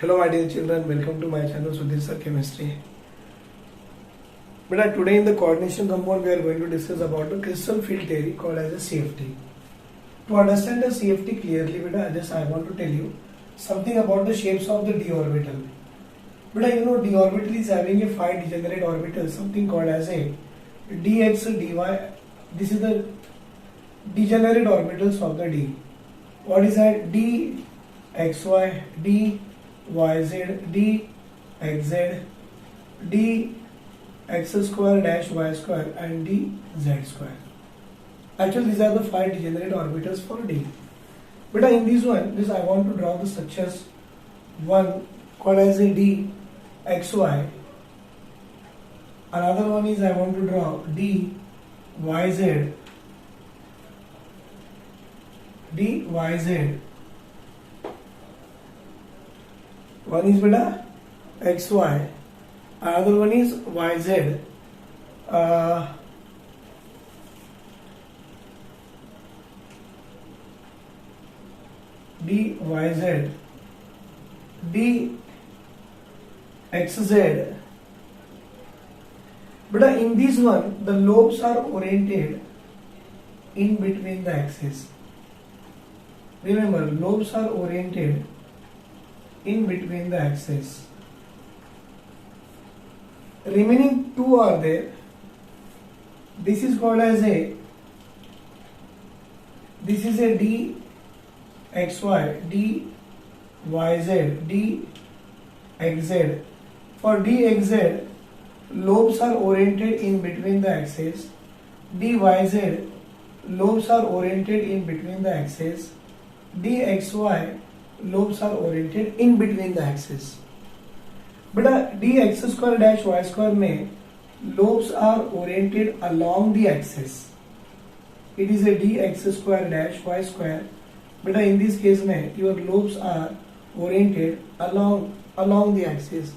Hello my dear children, welcome to my channel Sudhir Sir Chemistry. But today in the coordination compound we are going to discuss about the crystal field theory called as a CFT. To understand the CFT clearly, I want to tell you something about the shapes of the d orbital. You know d orbital is having a 5 degenerate orbital, something called as a dx dy. This is the degenerate orbitals of the d. What is that? d xy, d yz, d xz, d x square dash y square and d z square. Actually these are the 5 degenerate orbitals for d. But in this I want to draw the structures. One called as a d xy. Another one is I want to draw d yz, d yz. One is xy, another one is yz. D yz, d xz. In this one, the lobes are oriented in between the axes. Remember, lobes are oriented in between the axes. Remaining two are there. This is called as a, this is a d xy, d yz, d xz. For dxz, lobes are oriented in between the axes. dyz, lobes are oriented in between the axes. dxy, lobes are oriented in between the axes. dx square dash y square में lobes are oriented along the axis. It is a dx square dash y square. In this case में your lobes are oriented along the axis.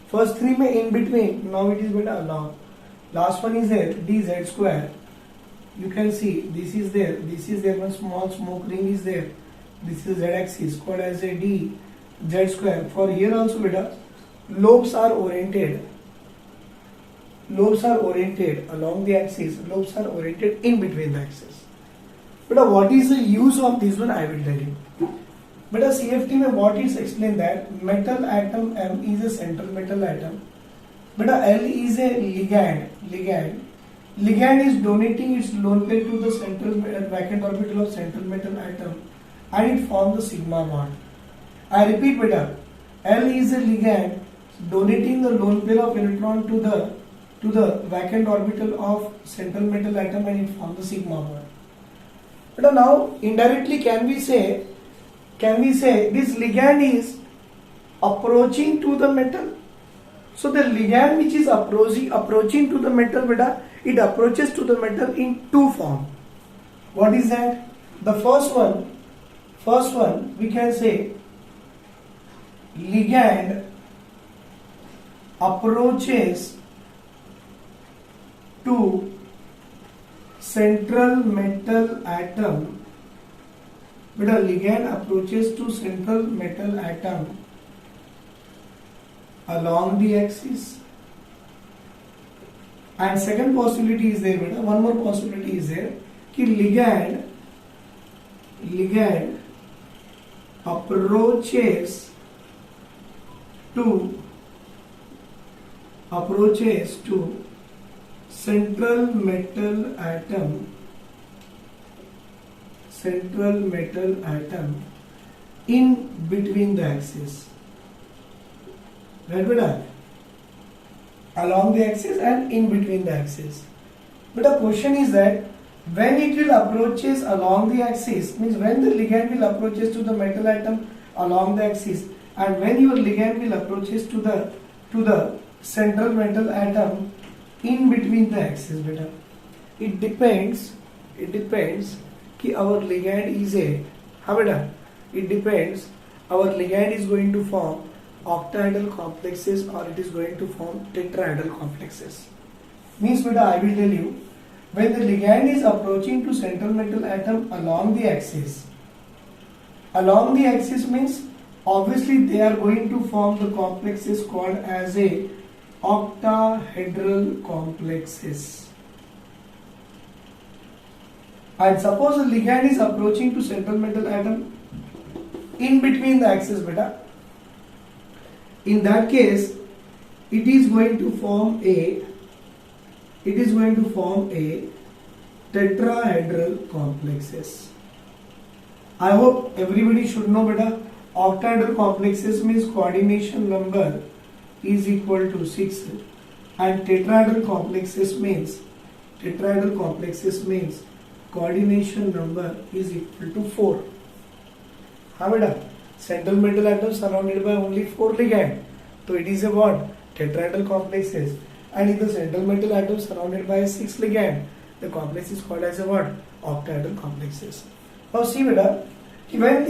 First three में in between. Now it is along. Last one is there dz square. You can see this is there. This is there. One small smoke ring is there. This is z axis called as a d z square. For here also lobes are oriented along the axis. Lobes are oriented in between the axis. What is the use of this one? I will tell you. CFT में what is explained that metal atom M is a central metal atom. L is a ligand. Ligand is donating its lone pair to the central vacant orbital of central metal atom and it forms the sigma bond. I repeat L is a ligand donating the lone pair of electron to the vacant orbital of central metal atom and it forms the sigma bond. Now indirectly can we say this ligand is approaching to the metal. So the ligand which is approaching to the metal, it approaches to the metal in two forms. What is that? The first one we can say ligand approaches to central metal atom. Ligand approaches to central metal atom along the axis. And second possibility is there, one more possibility is there, कि ligand approaches to central metal atom in between the axis. Right, along the axis and in between the axis. The question is that when it will approaches along the axis, means when the ligand will approaches to the metal atom along the axis and when your ligand will approaches to the central metal atom in between the axis. It depends कि our ligand is a, it depends, our ligand is going to form octahedral complexes or it is going to form tetrahedral complexes. Means I will tell you, when the ligand is approaching to central metal atom along the axis means obviously they are going to form the complexes called as a octahedral complexes. And suppose a ligand is approaching to central metal atom in between the axis, beta. In that case, it is going to form a tetrahedral complexes. I hope everybody should know, beta. Octahedral complexes means coordination number is equal to 6, and tetrahedral complexes means coordination number is equal to 4. हाँ बेटा, central metal atom surrounded by only 4 ligand, so it is a what? Tetrahedral complexes. And in the central metal atom surrounded by 6 ligand, the complex is called as a what? Octahedral complexes. Now see beta, when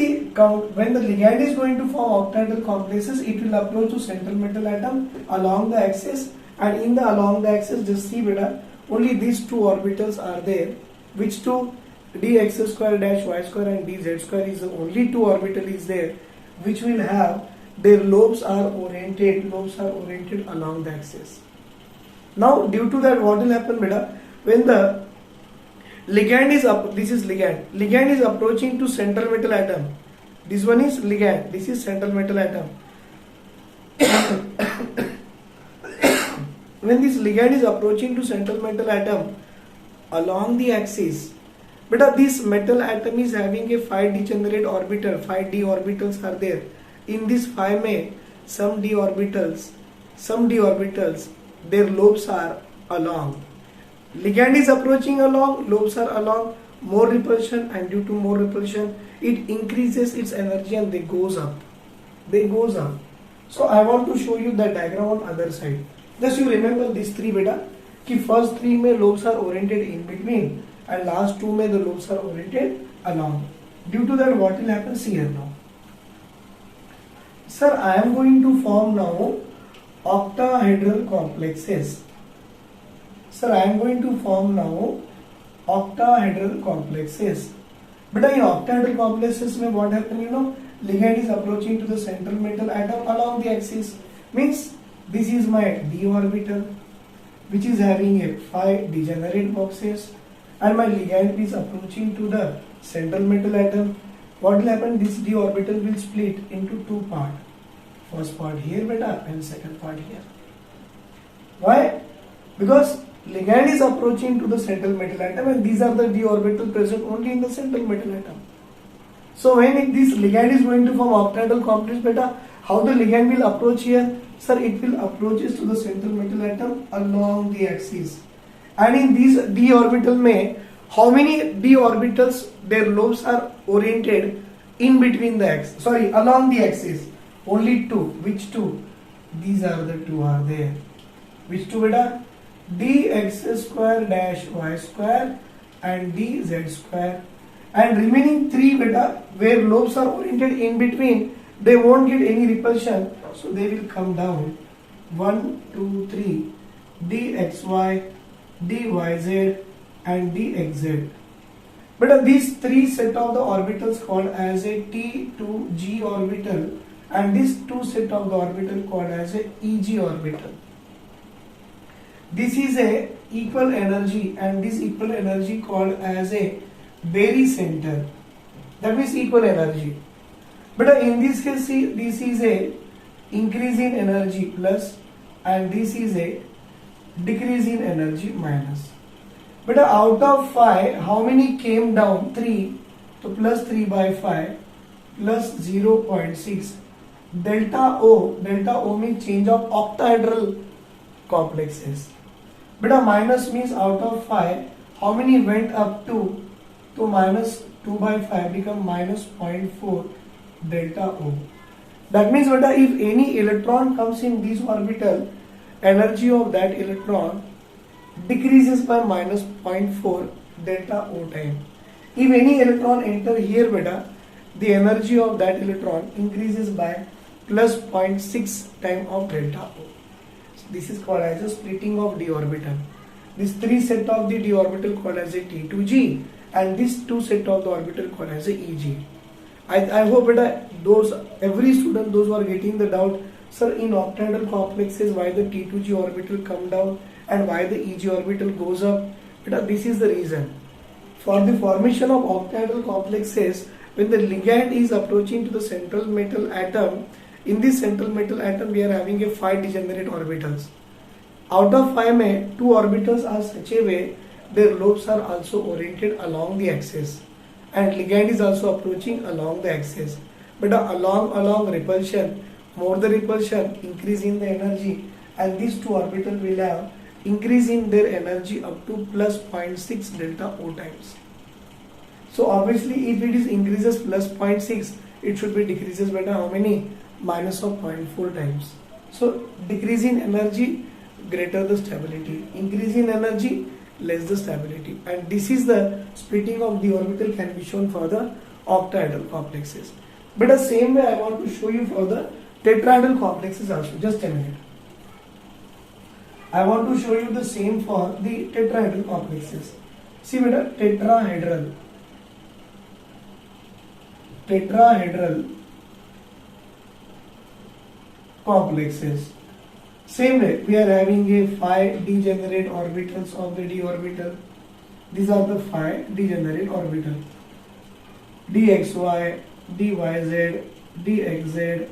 the ligand is going to form octahedral complexes, it will approach to central metal atom along the axis, and in the along the axis, just see beta, only these two orbitals are there. Which two? Dx square dash y square and dz square is the only two orbital is there, which will have their lobes are oriented along the axis. Now due to that, what will happen beta, when the ligand is up, this is ligand is approaching to central metal atom, this one is ligand, this is central metal atom. When this ligand is approaching to central metal atom along the axis, but this metal atom is having a 5 degenerate orbital, 5 d orbitals are there. In this 5 may some d orbitals, their lobes are along. Ligand is approaching along, lobes are along, more repulsion, and due to more repulsion, it increases its energy and they goes up. So I want to show you the diagram on other side. Just you remember these 3 beta, कि first 3 may lobes are oriented in between, and last 2 may the lobes are oriented along. Due to that, what will happen? See here now. Sir, I am going to form now octahedral complexes. But in octahedral complexes, what happen? Ligand is approaching to the central metal atom along the axis. Means this is my d orbital, which is having a 5 degenerate boxes, and my ligand is approaching to the central metal atom. What will happen? This d orbital will split into 2 parts. First part here beta and second part here. Why? Because ligand is approaching to the central metal atom, and these are the d orbital present only in the central metal atom. So when this ligand is going to form octahedral complex beta, how the ligand will approach here? Sir, it will approaches to the central metal atom along the axis. And in these d orbital may, how many d orbitals, their lobes are oriented in between the axis, along the axis? Only 2. Which 2? These are the 2 are there. Which 2 beta? Dx square dash y square and dz square. And remaining 3 beta, where lobes are oriented in between, they won't get any repulsion, so they will come down. 1, 2, 3, dxy, dyz and dxz. But these 3 set of the orbitals called as a T2G orbital, and this 2 set of the orbital called as a EG orbital. This is a equal energy, and this equal energy called as a barycenter. That means equal energy. But in this case, see, this is a increase in energy plus, and this is a decrease in energy minus. But out of 5, how many came down? 3. So plus 3 by 5 plus 0.6. Delta O means change of octahedral complexes. But a minus means out of 5, how many went up to minus 2 by 5 become minus 0.4 delta O. That means if any electron comes in this orbital, energy of that electron decreases by minus 0.4 delta O time. If any electron enter here beta, the energy of that electron increases by plus 0.6 time of delta O. So this is called as a splitting of d orbital. This 3 set of the d orbital called as a T2G, and this 2 set of the orbital called as a EG. I hope that those every student, those who are getting the doubt, sir, in octahedral complexes why the T2G orbital come down and why the EG orbital goes up. This is the reason. For the formation of octahedral complexes, when the ligand is approaching to the central metal atom, in this central metal atom we are having a 5 degenerate orbitals. Out of 5 में 2 orbitals are such a way their lobes are also oriented along the axis, and ligand is also approaching along the axis. But along repulsion, more the repulsion, increase in the energy, and these 2 orbitals will have increase in their energy up to plus 0.6 delta O times. So obviously if it is increases plus 0.6, it should be decreases by how many? Minus of 0.4 times. So decrease in energy, greater the stability. Increase in energy, less the stability. And this is the splitting of the orbital can be shown for the octahedral complexes. But the same way I want to show you for the tetrahedral complexes also. Just a minute. I want to show you the same for the tetrahedral complexes. See beta, tetrahedral complexes. Same way, we are having a 5 degenerate orbitals of the d orbital. These are the 5 degenerate orbitals: dxy, dyz, dxz,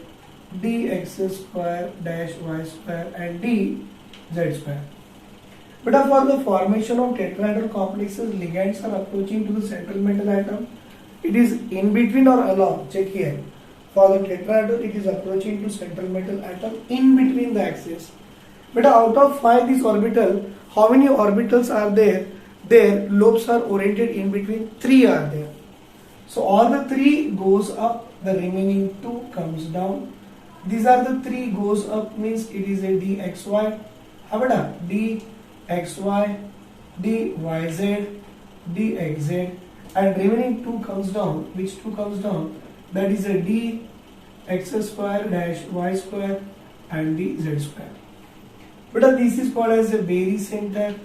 dx square dash y square, and dz square. But for the formation of tetrahedral complexes, ligands are approaching to the central metal atom. It is in between or along. Check here. For the tetrahedral, it is approaching to central metal atom in between the axis. But out of 5 this orbital, how many orbitals are there? Their lobes are oriented in between. 3 are there. So all the 3 goes up, the remaining 2 comes down. These are the 3 goes up, means it is a dxy. How about dxy, dyz, dxz, and remaining 2 comes down. Which 2 comes down? That is a dx square dash y square and dz square. But this is called as a barycenter.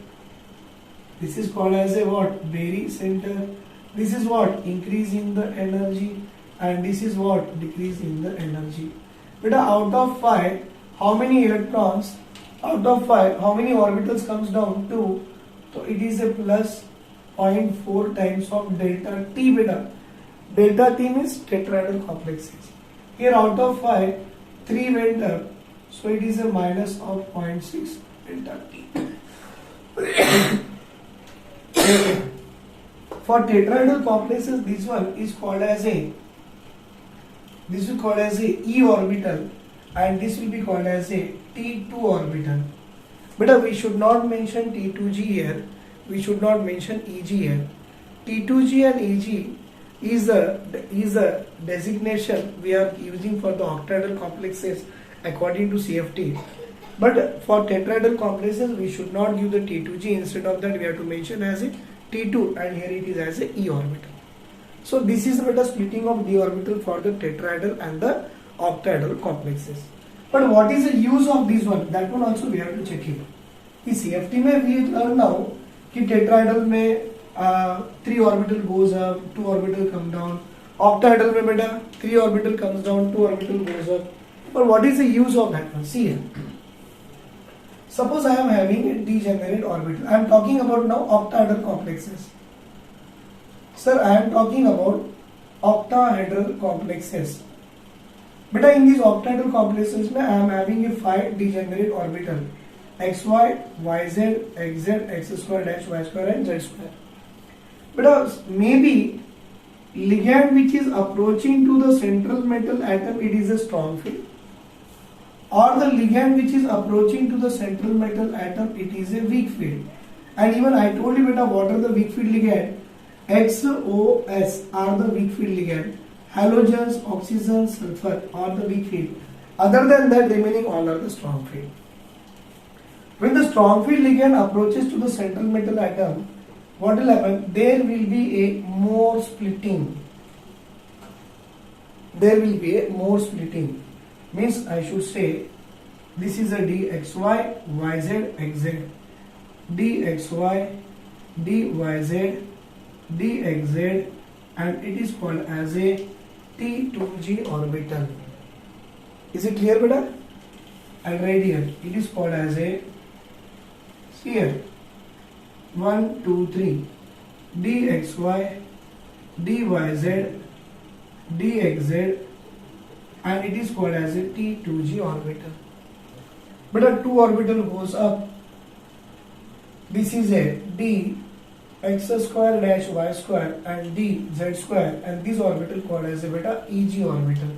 This is called as a what? Barycenter. This is what? Increase in the energy, and this is what? Decrease in the energy. But out of 5, how many electrons? Out of 5, how many orbitals comes down? 2. So it is a plus 0.4 times of delta T beta. Delta T means tetrahedral complexes. Here out of 5, 3 went up, so it is a minus of 0.6 delta T. For tetrahedral complexes, this one is called as a E orbital, and this will be called as a T2 orbital. But we should not mention T2G here. We should not mention EG here. T2G and EG is a designation we are using for the octahedral complexes according to CFT. But for tetrahedral complexes, we should not give the T2G. Instead of that, we have to mention as a T2, and here it is as a E orbital. So this is the splitting of d orbital for the tetrahedral and the octahedral complexes. But what is the use of this one? That one also we have to check here. In CFT में we learn now कि tetrahedral में 3 orbital goes up, 2 orbital come down. Octahedral में बेटा 3 orbital comes down, 2 orbital goes up. But what is the use of that one? See here. Suppose I am having a degenerate orbital. I am talking about now octahedral complexes. Sir, I am talking about octahedral complexes. But in these octahedral complexes, I am having a 5 degenerate orbital: xy, yz, xz, x square dash y square and z square. But maybe ligand which is approaching to the central metal atom, it is a strong field, or the ligand which is approaching to the central metal atom, it is a weak field. And even I told you beta, what are the weak field ligand? XOS are the weak field ligand. Halogens, oxygen, sulfur are the weak field. Other than that, remaining all are the strong field. When the strong field ligand approaches to the central metal atom, what will happen? There will be a more splitting. There will be a more splitting. Means I should say this is a dxy, yz, xz, dxy, dyz, dxz, and it is called as a T2G orbital. Is it clear, beta? And right here it is called as a, see here, 1 2 3 dxy dyz dxz, and it is called as a T2G orbital. But a 2 orbital goes up. This is a d x square dash y square and d z square, and this orbital called as a beta EG orbital.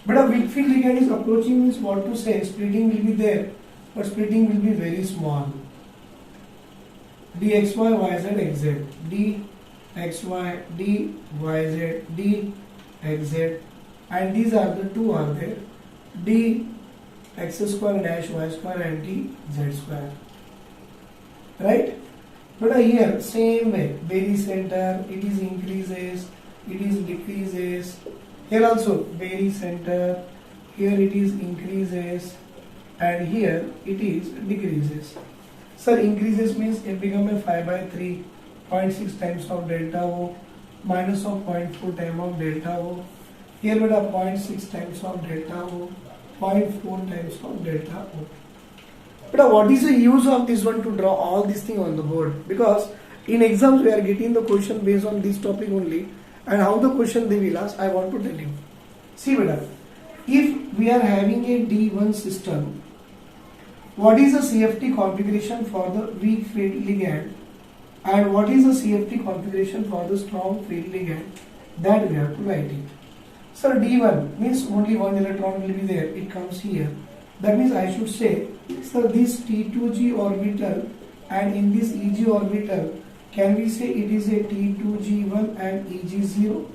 But a weak field ligand is approaching means what to say, splitting will be there, but splitting will be very small. dxy yz xz dxy dyz dxz, and these are the two are there, d x square dash y square and d z square, right? But here same way, very center it is increases, it is decreases. Here also very center, here it is increases, and here it is decreases. Sir, increases means it become a 5 by 3, 0.6 times of delta O, minus of 0.4 times of delta O. Here we have 0.6 times of delta O, 0.4 times of delta O. But what is the use of this one to draw all these things on the board? Because in exams we are getting the question based on this topic only, and how the question they will ask, I want to tell you. See beta, if we are having a D1 system, what is the CFT configuration for the weak field ligand, and what is the CFT configuration for the strong field ligand, that we have to write it. So D1 means only one electron will be there, it comes here. That means I should say, so this T2G orbital and in this EG orbital, can we say it is a T2G1 and EG0?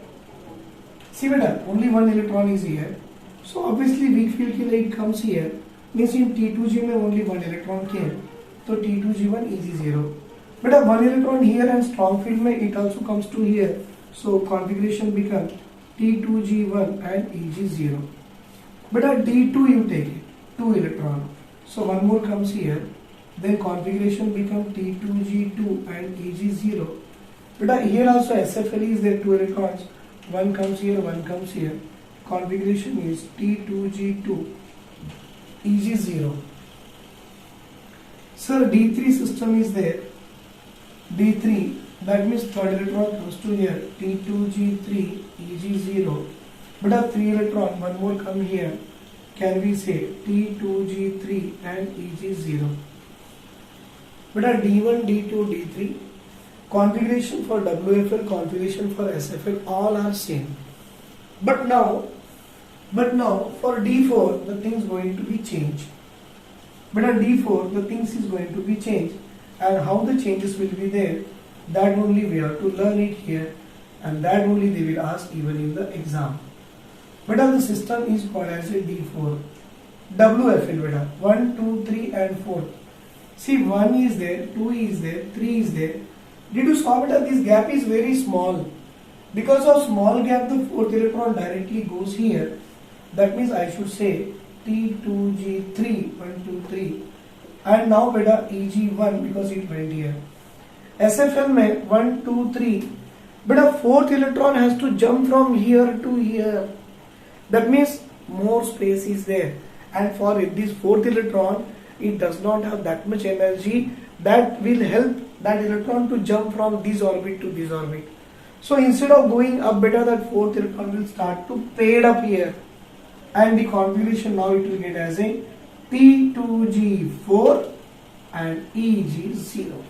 See beta, only one electron is here. So obviously weak field ke liye it comes here. Means in T2G mein only one electron came. So T2G1 EG0. But one electron here and strong field mein it also comes to here. So configuration becomes T2G1 and EG0. But at D2 you take it, 2 electron. So one more comes here. Then configuration becomes T2G2 and EG0. But here also SFL is there, 2 electrons. One comes here, one comes here. Configuration is T2G2 EG0. Sir, D3 system is there. D3, that means third electron comes to here. T2G3 EG0. But a 3 electron, one more come here. Can we say T2G3 and EG0? But a D1, D2, D3, configuration for WFL, configuration for SFL, all are same. But now for D4, the things going to be changed. But at D4, the things is going to be changed, and how the changes will be there, that only we have to learn it here, and that only they will ask even in the exam. But the system is called as a D4. WFL, beta, 1, 2, 3 and 4. See, 1 is there, 2 is there, 3 is there. Did you saw that this gap is very small? Because of small gap, the fourth electron directly goes here. That means I should say T2G3, 1, 2, 3. And now beta EG1 because it went here. SFL mein 1, 2, 3. Beta fourth electron has to jump from here to here. That means more space is there. And for this fourth electron, it does not have that much energy that will help that electron to jump from this orbit to this orbit. So instead of going up beta, that fourth electron will start to fade up here, and the configuration now it will get as a T2G4 and EG0.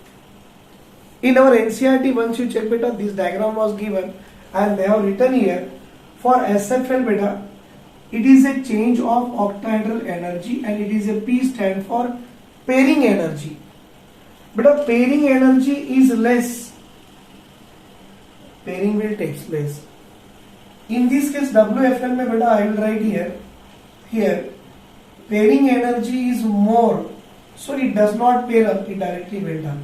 In our NCERT, once you check beta, this diagram was given and they have written here for SFL beta, it is a change of octahedral energy, and it is a P stand for pairing energy. But a pairing energy is less. Pairing will take place. In this case, WFL mein beta, I will write here pairing energy is more, so it does not pair up, it directly went up.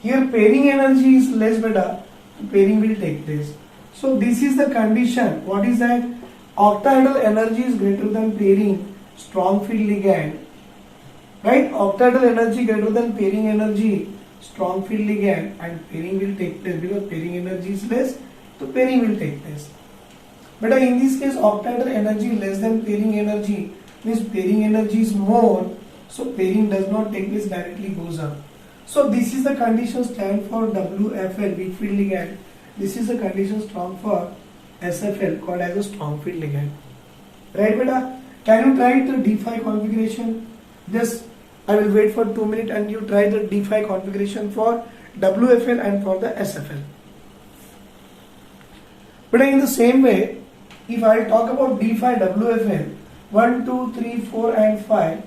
Here pairing energy is less beta, pairing will take place. So this is the condition. What is that? Octahedral energy is greater than pairing, strong field ligand. Right? Octahedral energy greater than pairing energy, strong field ligand, and pairing will take place because pairing energy is less, so pairing will take place. But in this case, octahedral energy less than pairing energy means pairing energy is more, so pairing does not take place, directly goes up. So this is the condition stand for WFL, weak field ligand. This is the condition strong for SFL, called as a strong field ligand. Right, beta? Can you try the D5 configuration? Just I will wait for 2 minutes and you try the D5 configuration for WFL and for the SFL. But in the same way, if I talk about D5 WFL, 1, 2, 3, 4 and 5,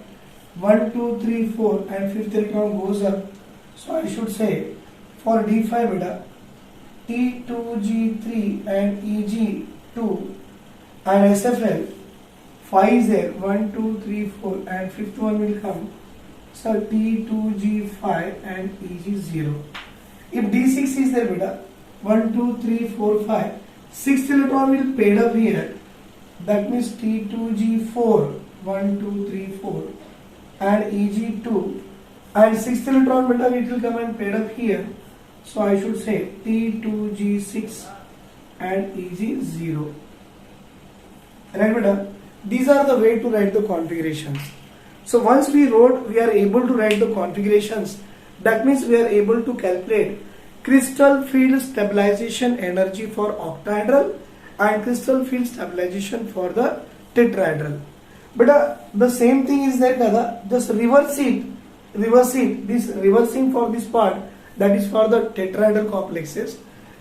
1, 2, 3, 4 and 5th electron goes up. So I should say for D5 beta, T2G3 and EG2 and SFL, 5 is there, 1, 2, 3, 4 and 5th one will come. So T2G5 and EG0. If D6 is there beta, 1, 2, 3, 4, 5, 6th electron will paid up here. That means T2G4, 1, 2, 3, 4 and EG2 and 6th electron beta it will come and paid up here. So I should say T2G6 and EG0. Right beta? These are the way to write the configurations. So once we wrote, we are able to write the configurations. That means we are able to calculate crystal field stabilization energy for octahedral and crystal field stabilization for the tetrahedral. But the same thing is that just reverse it. This reversing for this part, that is for the tetrahedral complexes,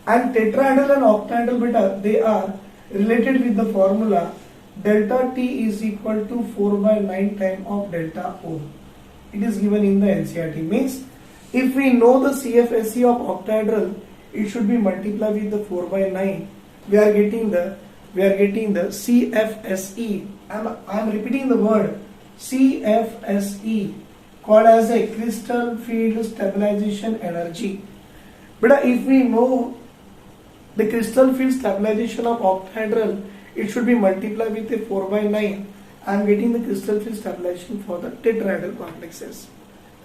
and tetrahedral and octahedral beta, they are related with the formula delta T is equal to 4 by 9 times of delta O. It is given in the NCERT. Means if we know the CFSE of octahedral, it should be multiplied with the 4 by 9. We are getting the CFSE. I am repeating the word CFSE, called as a crystal field stabilization energy. But if we know the crystal field stabilization of octahedral, it should be multiplied with a 4 by 9. I am getting the crystal field stabilization for the tetrahedral complexes.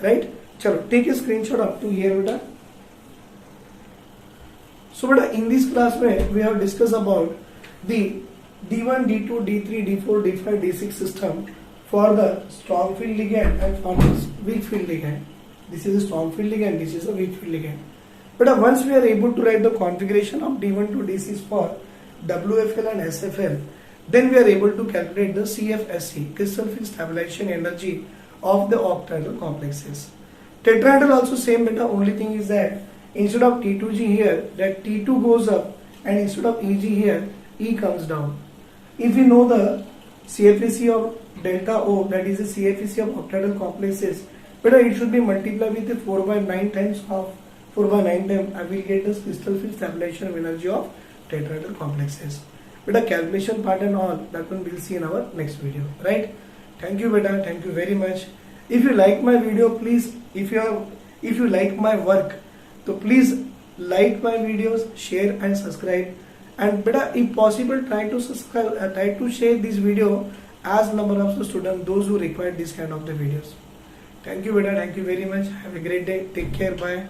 Right? Chalo, take a screenshot up to here beta. So beta, in this class we have discussed about the D1, D2, D3, D4, D5, D6 system for the strong field ligand and for the weak field ligand. This is a strong field ligand, this is a weak field ligand. But once we are able to write the configuration of D1 to D6 for WFL and SFL, then we are able to calculate the CFSE, crystal field stabilization energy of the octahedral complexes. Tetrahedral also same beta, only thing is that instead of T2G here, that T2 goes up, and instead of EG here, E comes down. If we know the CFSE of delta O, that is the CFSE of octahedral complexes, but it should be multiplied with the 4 by 9 times of 4 by 9 times, I will get the crystal field stabilization of energy of tetrahedral complexes. But the calculation part and all, that one we'll see in our next video. Right? Thank you beta, thank you very much. If you like my video, please, if you like my work, so please like my videos, share and subscribe. And beta, if possible, try to subscribe, try to share this video as number of the students, those who require this kind of the videos. Thank you beta, thank you very much. Have a great day. Take care. Bye.